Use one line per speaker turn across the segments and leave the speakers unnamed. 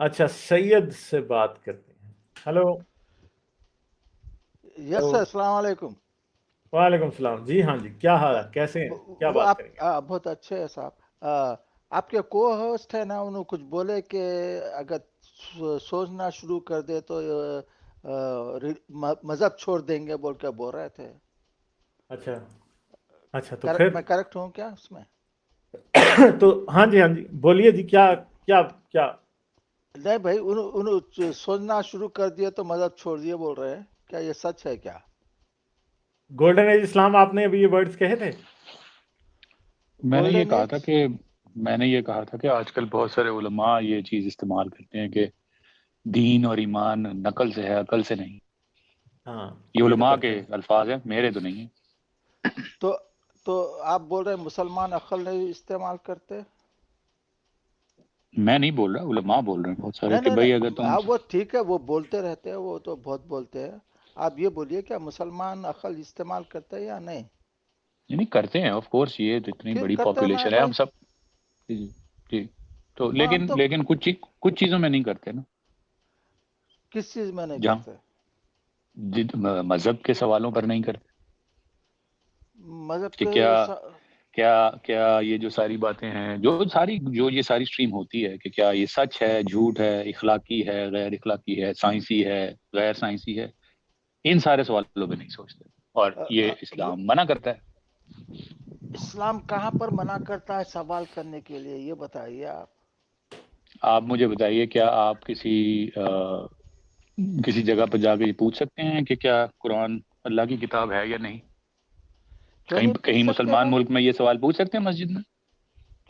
اچھا سید سے بات کرتے ہیں. ہلو.
یس سر، السلام علیکم.
وعلیکم السلام. جی ہاں جی، کیا حال ہے، کیسے ہیں، کیا
وہ
بات کریں گے؟
آپ بہت اچھے ہیں صاحب. آپ کے کو ہوسٹ ہے نا، انہوں کچھ بولے کہ اگر سوچنا شروع کر دے تو مذہب چھوڑ دیں گے بول کے بول رہے تھے.
اچھا اچھا، تو پھر
میں کریکٹ ہوں کیا اس میں؟
تو ہاں جی ہاں جی، بولیے جی، کیا کیا کیا
نہیں بھائی، انہوں سوچنا شروع کر دیا تو مذہب چھوڑ دیے بول رہے ہیں. کیا یہ سچ ہے کیا؟
گولڈن ایج اسلام آپ نے ابھی یہ ورڈز کہے تھے؟
میں نے یہ
گولڈن
کہا
ایج.
تھا کہ میں نے یہ کہا تھا کہ آج کل بہت سارے علماء یہ چیز استعمال کرتے ہیں کہ دین اور ایمان نقل سے ہے، عقل سے نہیں.
ہاں
یہ
یہ تو
علماء
کرتے
کے
ہیں.
الفاظ ہیں، میرے تو نہیں ہیں.
تو تو آپ بول رہے ہیں مسلمان عقل نہیں استعمال کرتے؟
میں نہیں بول رہا، علماء بول رہے ہیں بہت سارے
نہیں
کہ
نہیں
بھائی اگر
نہیں،
تم
وہ ٹھیک ہے، وہ بولتے رہتے ہیں، وہ تو بہت بولتے ہیں. آپ یہ بولیے کیا مسلمان عقل استعمال کرتے ہیں یا نہیں؟
نہیں کرتے ہیں، آف کورس، یہ تو اتنی بڑی
کرتے ہیں نا
پاپولیشن ہے،
بھائی.
ہم سب. جی جی. تو
ہاں، ہم
لیکن
تو
لیکن کچھ چیزوں میں نہیں کرتے نا.
کس چیز میں نہیں
جہاں
کرتے؟
مذہب کے سوالوں پر نہیں کرتے
مذہب
کہ
کے
کیا یہ جو ساری باتیں ہیں، جو یہ ساری اسٹریم ہوتی ہے، کہ کیا یہ سچ ہے، جھوٹ ہے، اخلاقی ہے، غیر اخلاقی ہے، سائنسی ہے، غیر سائنسی ہے، ان سارے سوالوں پہ نہیں سوچتے. اور یہ اسلام منع کرتا ہے.
اسلام کہاں پر منع کرتا ہے سوال کرنے کے لیے، یہ بتائیے آپ.
آپ مجھے بتائیے، کیا آپ کسی جگہ پر جا کے یہ پوچھ سکتے ہیں کہ کیا قرآن اللہ کی کتاب ہے یا نہیں؟
کیوں
کہیں
نہیں پوچھ
کہیں
سکتے
مسلمان
بھائی؟
ملک میں یہ سوال پوچھ سکتے ہیں مسجد میں؟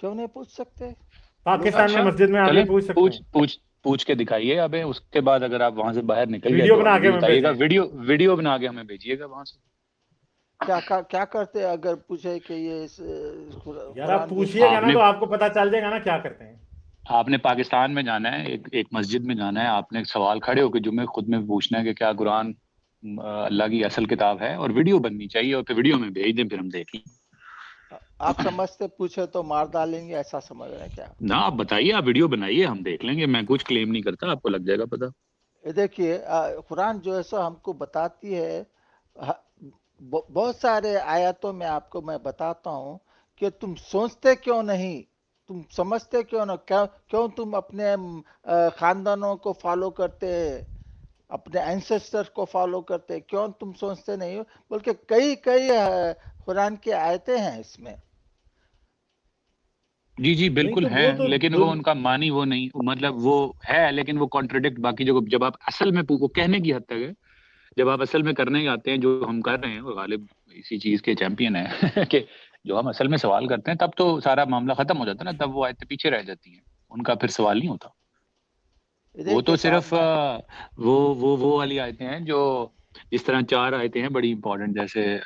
کیوں نہیں پوچھ سکتے؟ لوگ
پاکستان میں
اچھا،
مسجد میں آپ یہ
چلیں،
پوچھ سکتے ہیں.
پوچھ کے دکھائیے. اب اس کے بعد اگر آپ وہاں سے باہر نکل گئے
ویڈیو
تو
بنا
ہمیں
کے
بھی
ہمیں
بتائیے گا،
بھیجیں.
ویڈیو بنا کے ہمیں بھیجیے گا وہاں سے.
کیا کرتے اگر پوچھے کہ یہ
یار آپ
قرآن جو
پوچھئے گا
آپ
نا
نے
تو آپ کو پتا چل جائے گا نا کیا کرتے ہیں.
آپ نے پاکستان میں جانا ہے، ایک مسجد میں جانا ہے، آپ نے سوال کھڑے ہو کے جمعے خود میں پوچھنا ہے کہ کیا قرآن اللہ کی اصل کتاب ہے، اور ویڈیو بننی چاہیے، اور پھر ویڈیو میں بھیج دیں، پھر ہم دیکھ لیں.
آپ سمجھتے پوچھے تو مار ڈالیں گے، ایسا سمجھ رہے ہیں کیا؟
نہ، آپ بتائیے، آپ ویڈیو بنائیے، ہم دیکھ لیں گے. میں کچھ کلیم نہیں کرتا، آپ کو لگ جائے گا پتا.
دیکھیے، قرآن جو ہے سو ہم کو بتاتی ہے. بہت سارے آیاتوں میں آپ کو میں بتاتا ہوں کہ تم سوچتے کیوں نہیں، تم سمجھتے کیوں نہ، کیوں تم اپنے خاندانوں کو فالو کرتے، اپنے اینسسٹر کو فالو کرتے، کیوں تم سوچتے نہیں ہو؟ بلکہ کئی قرآن کی آیتیں ہیں اس میں.
جی
نہیں
بالکل
تو
ہیں،
وہ تو
لیکن وہ ان کا معنی وہ نہیں، مطلب وہ ہے لیکن وہ کانٹرڈکٹ باقی جب آپ اصل میں وہ کہنے کی حد تک ہے. جب آپ اصل میں کرنے آتے ہیں جو ہم کر رہے ہیں، وہ غالب اسی چیز کے چیمپئن ہیں کہ جو ہم اصل میں سوال کرتے ہیں تب تو سارا معاملہ ختم ہو جاتا ہے نا، تب وہ آیتیں پیچھے رہ جاتی ہیں، ان کا پھر سوال نہیں ہوتا. وہ تو
دیکھیے صاحب،
صرف وہ والی آیتیں ہیں جو جس طرح 4 آیتیں ہیں بڑی امپورٹنٹ، جیسے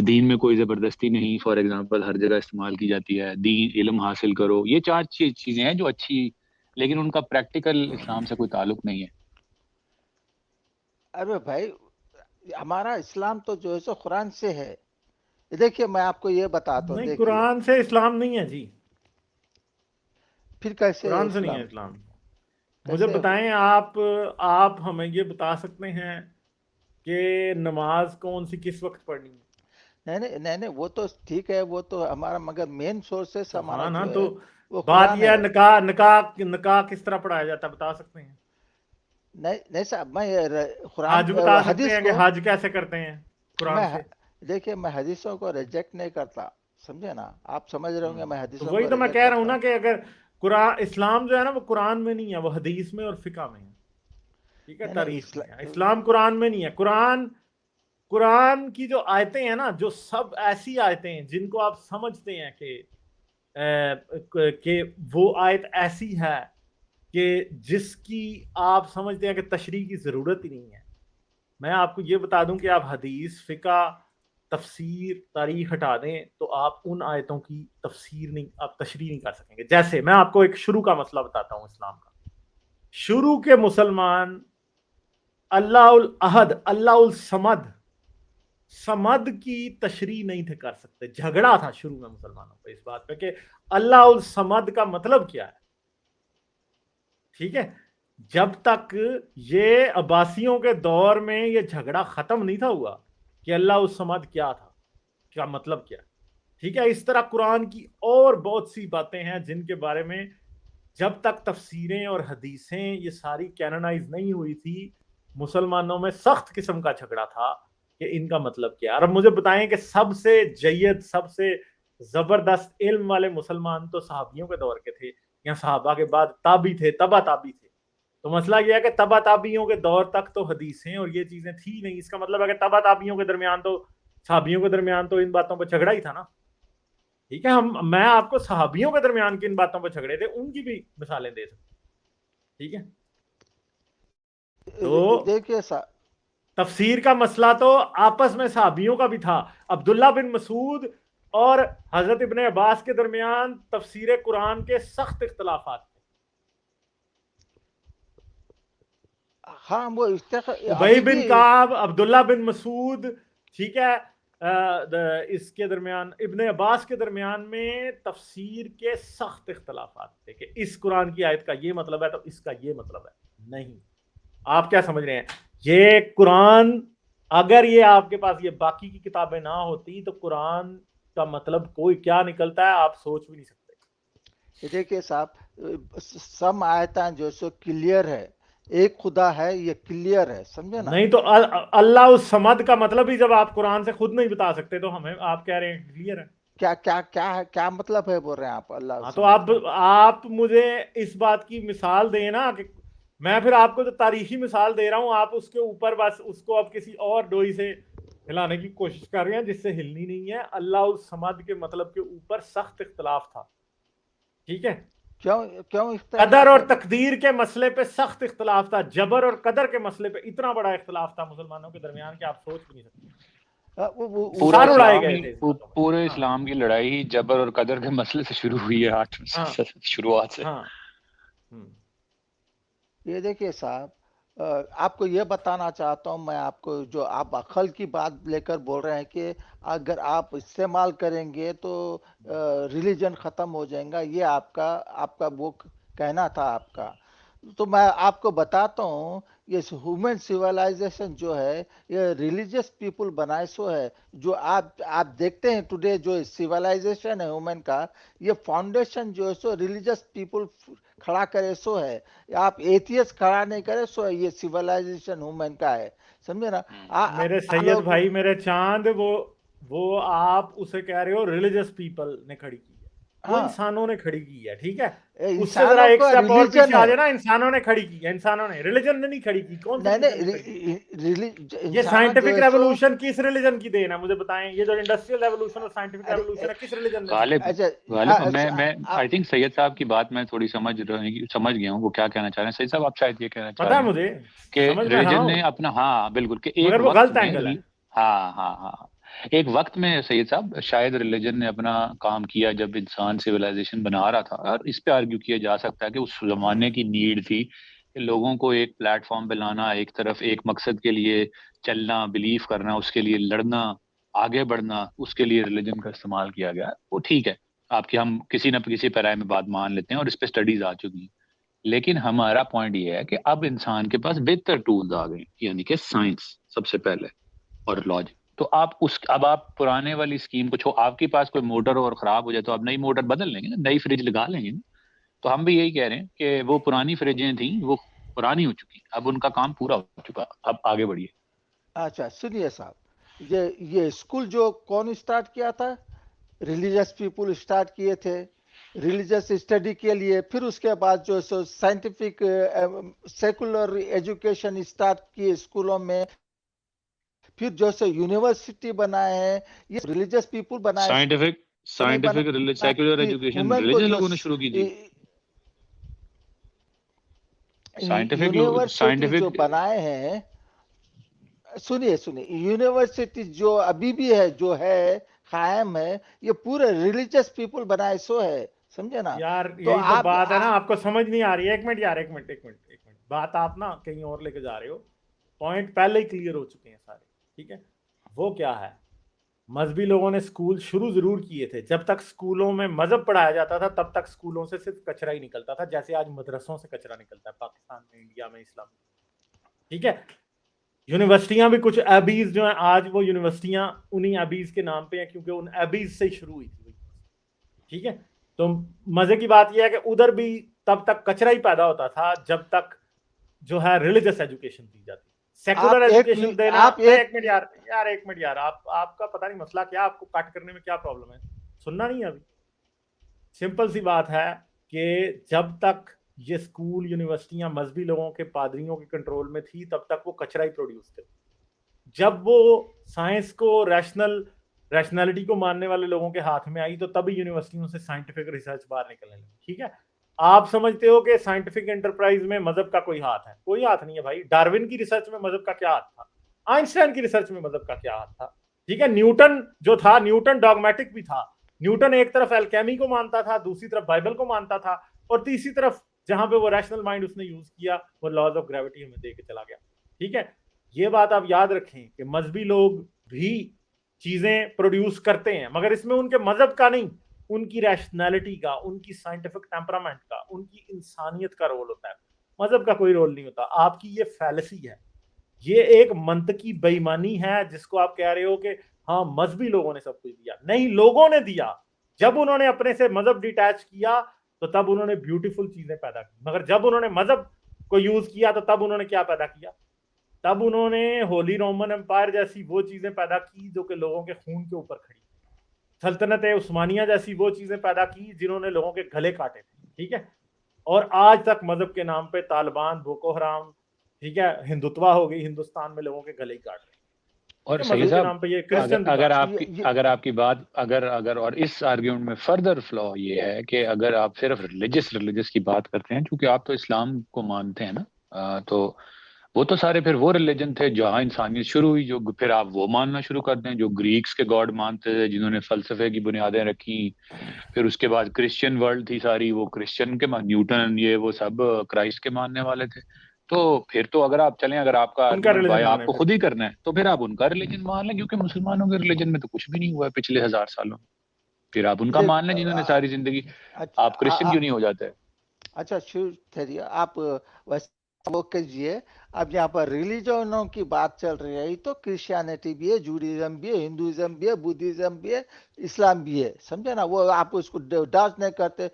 دین میں کوئی زبردستی نہیں، فار ایگزامپل، ہر جگہ استعمال کی جاتی ہے. دین، علم حاصل کرو، یہ 4 چیزیں ہیں جو اچھی، لیکن ان کا پریکٹیکل اسلام سے کوئی تعلق نہیں ہے.
ارے بھائی، ہمارا اسلام تو جو ہے سو قرآن سے ہے. دیکھیے میں آپ کو یہ بتاتا ہوں،
نہیں،
دیکھیے.
قرآن سے اسلام نہیں ہے جی.
پھر کیسے
قرآن سے نہیں ہے
اسلام؟
اسلام. مجھے
کیسے؟
بتائیں، آپ ہمیں یہ بتا سکتے ہیں کہ نماز کون سی کس وقت پڑھنی ہے؟
نہیں، وہ تو ٹھیک ہے، وہ تو ہمارا، مگر مین سورسز ہمارا
ہاں نا،
جو
تو
ہے وہ
بات
قرآن
یہ ہے،
ہے.
نکاح کس طرح پڑھایا جاتا ہے، بتا سکتے ہیں؟
نہیں صاحب، میں قرآن
حج بتا سکتے
حدیث
ہیں کہ
کو
حج کیسے کرتے ہیں قرآن
میں
سے؟
دیکھیے، میں حدیثوں کو ریجیکٹ نہیں کرتا، سمجھے نا؟ آپ سمجھ رہے ہوں گے میں
تو
حدیثوں
وہی
کو
تو میں
ریجیکٹ
کہہ رہا ہوں
کرتا
نا
ہوں.
کہ اگر قرآن اسلام جو ہے نا وہ قرآن میں نہیں ہے، وہ حدیث میں اور فقہ میں ہے. ٹھیک ہے،
نہیں
تاریخ میں ہے. اسلام قرآن میں نہیں ہے. قرآن کی جو آیتیں ہیں نا، جو سب ایسی آیتیں ہیں جن کو آپ سمجھتے ہیں کہ وہ آیت ایسی ہے کہ جس کی آپ سمجھتے ہیں کہ تشریح کی ضرورت ہی نہیں ہے. میں آپ کو یہ بتا دوں کہ آپ حدیث، فقہ، تفسیر، تاریخ ہٹا دیں تو آپ ان آیتوں کی تفسیر نہیں، آپ تشریح نہیں کر سکیں گے. جیسے میں آپ کو ایک شروع کا مسئلہ بتاتا ہوں اسلام کا. شروع کے مسلمان اللہ الاحد، اللہ الصمد، سمد کی تشریح نہیں تھے کر سکتے. جھگڑا تھا شروع میں مسلمانوں پہ اس بات پہ کہ اللہ الصمد کا مطلب کیا ہے. ٹھیک ہے, جب تک یہ عباسیوں کے دور میں یہ جھگڑا ختم نہیں تھا ہوا کہ اللہ الصمد کیا تھا, کیا مطلب کیا, ٹھیک ہے. اس طرح قرآن کی اور بہت سی باتیں ہیں جن کے بارے میں جب تک تفسیریں اور حدیثیں یہ ساری کینونائز نہیں ہوئی تھی, مسلمانوں میں سخت قسم کا جھگڑا تھا کہ ان کا مطلب کیا. اور اب مجھے بتائیں کہ سب سے جید, سب سے زبردست علم والے مسلمان تو صحابیوں کے دور کے تھے, یا صحابہ کے بعد تابعی تھے, تبا تابعی تھے. تو مسئلہ یہ ہے کہ تبا تابعیوں کے دور تک تو حدیثیں اور یہ چیزیں تھی نہیں. اس کا مطلب ہے کہ تبا تابعیوں کے درمیان تو, صحابیوں کے درمیان تو ان باتوں پہ جھگڑا ہی تھا نا. ٹھیک ہے, میں آپ کو صحابیوں کے درمیان کن باتوں پہ جھگڑے تھے ان کی بھی مثالیں دے سکتا ہوں. ٹھیک ہے, تو
دیکھیے
تفسیر کا مسئلہ تو آپس میں صحابیوں کا بھی تھا. عبداللہ بن مسعود اور حضرت ابن عباس کے درمیان تفسیر قرآن کے سخت اختلافات تھے.
ہاں وہ
ابی بن کعب, عبداللہ بن مسعود, ٹھیک ہے, اس کے درمیان ابن عباس کے درمیان میں تفسیر کے سخت اختلافات تھے کہ اس قرآن کی آیت کا یہ مطلب ہے تو اس کا یہ مطلب ہے. نہیں, آپ کیا سمجھ رہے ہیں, یہ قرآن اگر یہ آپ کے پاس یہ باقی کی کتابیں نہ ہوتی تو قرآن کا مطلب کوئی کیا نکلتا ہے آپ سوچ بھی نہیں سکتے.
دیکھیے صاحب, سم آیتیں جو سو کلیئر ہے, ایک خدا ہے, یہ کلیئر ہے, سمجھے نا.
نہیں تو اللہ الصمد کا مطلب ہی جب آپ قرآن سے خود نہیں بتا سکتے تو ہمیں آپ کہہ رہے ہیں کلیئر ہے.
کیا کیا کیا ہے, کیا مطلب ہے بول رہے ہیں آپ اللہ
ہاں, تو آپ مجھے اس بات کی مثال دیں نا, کہ میں پھر آپ کو جو تاریخی مثال دے رہا ہوں آپ اس کے اوپر بس اس کو اب کسی اور ڈوئی سے ہلانے کی کوشش کر رہے ہیں جس سے ہلنی نہیں ہے. اللہ الصمد کے مطلب کے اوپر سخت اختلاف تھا. ٹھیک ہے,
کیوں
قدر اور تقدیر کے مسئلے پہ سخت اختلاف تھا, جبر اور قدر کے مسئلے پہ اتنا بڑا اختلاف تھا مسلمانوں کے درمیان کہ آپ سوچ بھی نہیں سکتے. سار اڑائے گئے تھے.
پورے اسلام کی لڑائی ہی جبر اور قدر کے مسئلے سے شروع ہوئی ہے, شروعات سے.
یہ دیکھیے صاحب, آپ کو یہ بتانا چاہتا ہوں میں آپ کو, جو آپ عقل کی بات لے کر بول رہے ہیں کہ اگر آپ استعمال کریں گے تو ریلیجن ختم ہو جائے گا, یہ آپ کا وہ کہنا تھا آپ کا. تو میں آپ کو بتاتا ہوں یہ ہیومن سیولائزیشن جو ہے یہ ریلیجیس پیپل بنائے سو ہے. جو آپ دیکھتے ہیں ٹوڈے جو سیولائزیشن ہے ہیومن کا, یہ فاؤنڈیشن جو ہے سو ریلیجیس پیپل کھڑا کرے سو ہے. آپ ایتھیس کھڑا نہیں کرے سو ہے, یہ سیولائزیشن ہیومن کا ہے, سمجھے نا.
میرے سید بھائی, میرے چاند, وہ آپ اسے کہہ رہے ہو ریلیجیس پیپل نے کھڑی کی ہے, وہ انسانوں نے کھڑی کی ہے. ٹھیک ہے, اس سے ذرا ایک سٹیپ اور پیچھے آ جانا, انسانوں نے کھڑی کی ہے, انسانوں نے, ریلیجن نے نہیں کھڑی کی. کون سی یہ سائنٹیفک ریولوشن کس ریلیجن کی دین ہے مجھے بتائیں. یہ جو انڈسٹریل ریولوشن اور سائنٹیفک ریولوشن ہے کس ریلیجن نے؟
غالب میں آئی تھنک سید صاحب کی بات میں تھوڑی سمجھ گیا ہوں وہ کیا کہنا چاہ رہے ہیں. سید صاحب آپ شاید یہ کہنا چاہ رہے ہیں
مجھے
کہ ریلیجن نے اپنا, ہاں بالکل, کہ ایک
غلط اینگل ہے.
ہاں ایک وقت میں سید صاحب شاید ریلیجن نے اپنا کام کیا جب انسان سیولائزیشن بنا رہا تھا, اور اس پہ آرگیو کیا جا سکتا ہے کہ اس زمانے کی نیڈ تھی کہ لوگوں کو ایک پلیٹ فارم پہ لانا, ایک طرف ایک مقصد کے لیے چلنا, بلیف کرنا, اس کے لیے لڑنا, آگے بڑھنا, اس کے لیے ریلیجن کا استعمال کیا گیا. وہ ٹھیک ہے, آپ کی ہم کسی نہ کسی پیرائے میں بات مان لیتے ہیں اور اس پہ سٹڈیز آ چکی ہیں. لیکن ہمارا پوائنٹ یہ ہے کہ اب انسان کے پاس بہتر ٹولز آ گئے, یعنی کہ سائنس سب سے پہلے اور لاجک. تو اب آپ پرانے والی اسکیم کو آپ کے پاس کوئی موٹر اور خراب ہو جائے تو آپ نئی موٹر بدل لیں گے نا, نئی فریج لگا لیں گے نا. تو ہم بھی یہی کہہ رہے ہیں کہ وہ پرانی فریجیں تھیں, وہ پرانی ہو چکی, اب ان کا کام پورا ہو چکا, اب آگے بڑھیے.
اچھا سنیے صاحب, یہ اسکول جو کون اسٹارٹ کیا تھا؟ ریلیجیس پیپل اسٹارٹ کیے تھے ریلیجیس اسٹڈی کے لیے. پھر اس کے بعد جو سائنٹیفک سیکولر ایجوکیشن اسٹارٹ کیے اسکولوں میں. پھر جو یونیورسٹی بنائے ہیں یہ ریلیجیس پیپل بنائے.
سائنٹیفک سیکولر ایجوکیشن ریلیجن لوگوں نے شروع کی جی.
یونیورسٹی جو بنائے ہیں, سنیے یونیورسٹی جو ابھی بھی ہے, جو ہے قائم ہے, یہ پورے ریلیجیس پیپل بنائے سو ہے, سمجھے نا.
یار یہی تو بات ہے نا, آپ کو سمجھ نہیں آ رہی ہے. ایک منٹ یار, ایک منٹ, بات آپ نا کہیں اور لے کے جا رہے ہو. پوائنٹ پہلے ہی کلیئر ہو چکے ہیں سارے. ٹھیک ہے, وہ کیا ہے, مذہبی لوگوں نے اسکول شروع ضرور کیے تھے. جب تک اسکولوں میں مذہب پڑھایا جاتا تھا تب تک اسکولوں سے صرف کچرا ہی نکلتا تھا, جیسے آج مدرسوں سے کچرا نکلتا ہے پاکستان میں, انڈیا میں, اسلام میں. ٹھیک ہے, یونیورسٹیاں بھی کچھ ایبیز جو ہیں آج وہ یونیورسٹیاں انہی ایبیز کے نام پہ ہیں کیونکہ ان ایبیز سے ہی شروع ہوئی تھی. ٹھیک ہے, تو مزے کی بات یہ ہے کہ ادھر بھی تب تک کچرا ہی پیدا ہوتا تھا جب تک جو ہے ریلیجس ایجوکیشن دی جاتی. سیکولر ایجوکیشن دینا, ایک منٹ یار, آپ کا پتہ نہیں مسئلہ کیا, آپ کو کٹ کرنے میں کیا پرابلم ہے, سننا نہیں ہے ابھی. سمپل سی بات ہے کہ جب تک یہ اسکول یونیورسٹیاں مذہبی لوگوں کے پادریوں کے کنٹرول میں تھی تب تک وہ کچرا ہی پروڈیوس کرتی. جب وہ سائنس کو ریشنلٹی کو ماننے والے لوگوں کے ہاتھ میں آئی تو تبھی یونیورسٹیوں سے سائنٹیفک ریسرچ باہر نکلنے لگی. ٹھیک ہے, آپ سمجھتے ہو کہ سائنٹیفک انٹرپرائز میں مذہب کا کوئی ہاتھ ہے؟ کوئی ہاتھ نہیں ہے بھائی. ڈارون کی ریسرچ میں مذہب کا کیا ہاتھ تھا؟ آئنسٹائن کی ریسرچ میں مذہب کا کیا ہاتھ تھا؟ ٹھیک ہے, نیوٹن جو تھا, نیوٹن ڈاگمیٹک بھی تھا. نیوٹن ایک طرف الکیمی کو مانتا تھا, دوسری طرف بائبل کو مانتا تھا, اور تیسری طرف جہاں پہ وہ ریشنل مائنڈ اس نے یوز کیا وہ لاز آف گریوٹی ہمیں دے کے چلا گیا. ٹھیک ہے, یہ بات آپ یاد رکھیں کہ مذہبی لوگ بھی چیزیں پروڈیوس کرتے ہیں مگر اس میں ان کے مذہب کا نہیں, ان کی ریشنلٹی کا, ان کی سائنٹیفک ٹیمپرامنٹ کا, ان کی انسانیت کا رول ہوتا ہے. مذہب کا کوئی رول نہیں ہوتا. آپ کی یہ فیلسی ہے, یہ ایک منطقی بے ایمانی ہے جس کو آپ کہہ رہے ہو کہ ہاں مذہبی لوگوں نے سب کچھ دیا. نہیں, لوگوں نے دیا. جب انہوں نے اپنے سے مذہب ڈیٹیچ کیا تو تب انہوں نے بیوٹیفل چیزیں پیدا کی, مگر جب انہوں نے مذہب کو یوز کیا تو تب انہوں نے کیا پیدا کیا؟ تب انہوں نے ہولی رومن امپائر جیسی وہ چیزیں پیدا کی جو کہ لوگوں کے خون کے اوپر کھڑی. سلطنت عثمانیہ جیسی وہ چیزیں پیدا کی جنہوں نے لوگوں کے گلے کاٹے تھے. ٹھیک ہے, اور آج تک مذہب کے نام پہ طالبان, بوکو حرام, ٹھیک ہے, ہندوتوا ہو گئی, ہندوستان میں لوگوں کے گلے ہی کاٹ رہے ہیں.
اور سید صاحب اگر آپ کی بات اگر اور اس آرگیومنٹ میں فردر فلا یہ ہے کہ اگر آپ صرف ریلیجس کی بات کرتے ہیں, چونکہ آپ تو اسلام کو مانتے ہیں نا, تو وہ تو سارے پھر وہ ریلیجن تھے جہاں انسانیت شروع ہوئی, جو پھر آپ وہ ماننا شروع کر دیں جو گریکس کے گاڈ مانتے تھے جنہوں نے فلسفے کی بنیادیں رکھی. پھر اس کے بعد کرسچین ورلڈ تھی ساری, وہ کرسچن کے نیوٹن یہ وہ سب کرائسٹ کے ماننے والے تھے. تو پھر تو اگر آپ چلیں, اگر آپ کا آپ کو خود ہی کرنا ہے تو پھر آپ ان کا ریلیجن مان لیں, کیونکہ مسلمانوں کے ریلیجن میں تو کچھ بھی نہیں ہوا ہے پچھلے 1000 سالوں میں. پھر آپ ان کا مان لیں جنہوں نے ساری زندگی. آپ کرسچن کیوں نہیں ہو جاتے؟
اچھا آپ وہ کیجیے. اب یہاں پر ریلیجنوں کی بات چل رہی ہے تو کرسچینٹی بھی ہے, جوڈیزم بھی ہے, ہندوازم بھی ہے, بدھزم بھی ہے, اسلام بھی ہے, سمجھے نا. وہ آپ اس کو ڈاج نہیں کرتے,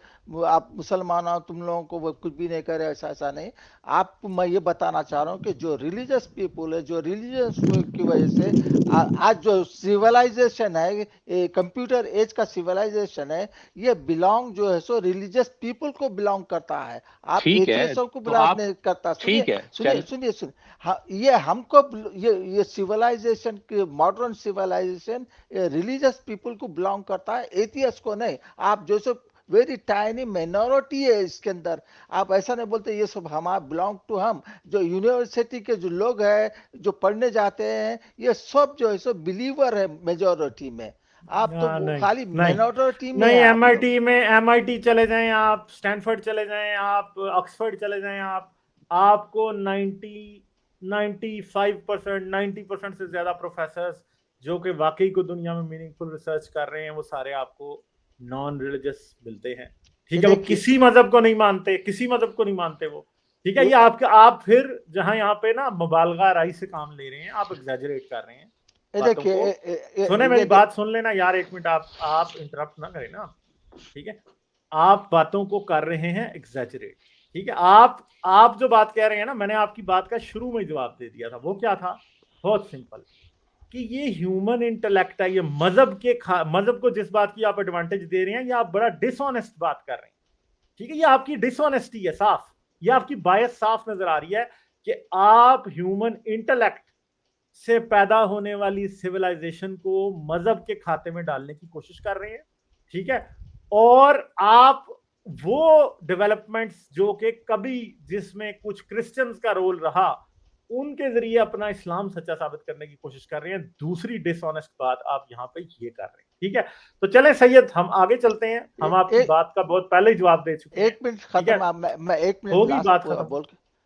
آپ مسلمان ہو تم لوگوں کو وہ کچھ بھی نہیں کرے, ایسا نہیں. آپ کو میں یہ بتانا چاہ رہا ہوں کہ جو ریلیجس پیپل ہے, جو ریلیجس کی وجہ سے آج جو سیولائزیشن ہے, کمپیوٹر ایج کا سیولائزیشن ہے, یہ بلانگ جو ہے سو ریلیجس پیپل کو بلانگ کرتا ہے. آپ ایتھیسٹوں کو بلانگ نہیں کرتا. سنیے یہ ہم کو یہ سیولائزیشن کی ماڈرن سیولائزیشن ریلیجس پیپل کو بلانگ کرتا ہے, ایتھیسٹ کو نہیں. آپ جو سب ویری ٹائنی مائنورٹی ہے اس کے اندر, آپ ایسا نہیں بولتے یہ سب ہمارا بلانگ ٹو ہم. جو یونیورسٹی کے جو لوگ ہیں جو پڑھنے جاتے ہیں یہ سب جو ہے سو بلیور ہے میجورٹی میں. آپ تو خالی مائنورٹی میں
نہیں. ایم آئی ٹی چلے جائیں آپ, اسٹینفورڈ چلے جائیں آپ, آکسفورڈ چلے جائیں آپ کو 90% سے زیادہ پروفیسرز جو کہ واقعی کو دنیا میں میننگ فل ریسرچ کر رہے ہیں وہ سارے آپ کو نان ریلیجس ملتے ہیں. ٹھیک ہے, وہ کسی مذہب کو نہیں مانتے, وہ. ٹھیک ہے, یہ آپ پھر جہاں یہاں پہ نا مبالغہ رائی سے کام لے رہے ہیں, آپ ایگزیجریٹ کر رہے ہیں. سنیں میری بات سن لینا یار, ایک منٹ, آپ انٹرپٹ نہ کریں نا. ٹھیک ہے, آپ باتوں کو کر رہے ہیں ایگزیجریٹ. ٹھیک ہے, آپ جو بات کہہ رہے ہیں نا, میں نے آپ کی بات کا شروع میں جواب دے دیا تھا. وہ کیا تھا؟ بہت سمپل, کہ یہ ہیومن انٹلیکٹ ہے. یہ مذہب کو جس بات کی آپ ایڈوانٹیج دے رہے ہیں, یہ آپ بڑا ڈس آنیسٹ بات کر رہے ہیں. ٹھیک ہے, یہ آپ کی ڈس آنیسٹی ہے صاف, یہ آپ کی بایس صاف نظر آ رہی ہے کہ آپ ہیومن انٹلیکٹ سے پیدا ہونے والی سیولائزیشن کو مذہب کے کھاتے میں ڈالنے کی کوشش کر رہے ہیں. ٹھیک ہے, اور آپ وہ ڈیولپمنٹس جو کہ کبھی جس میں کچھ کرسچنز کا رول رہا ان کے ذریعے اپنا اسلام سچا ثابت کرنے کی کوشش کر رہے ہیں. دوسری ڈس آنیسٹ بات آپ یہاں پہ یہ کر رہے ہیں. ٹھیک ہے, تو چلیں سید, ہم آگے چلتے ہیں. ہم آپ کی بات کا بہت پہلے ہی جواب دے چکے ہیں.
ایک منٹ ختم, میں ایک منٹ
ہوگی بات ختم.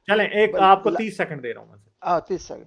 چلیں, ایک آپ کو 30 سیکنڈ دے رہا ہوں.
30 سیکنڈ.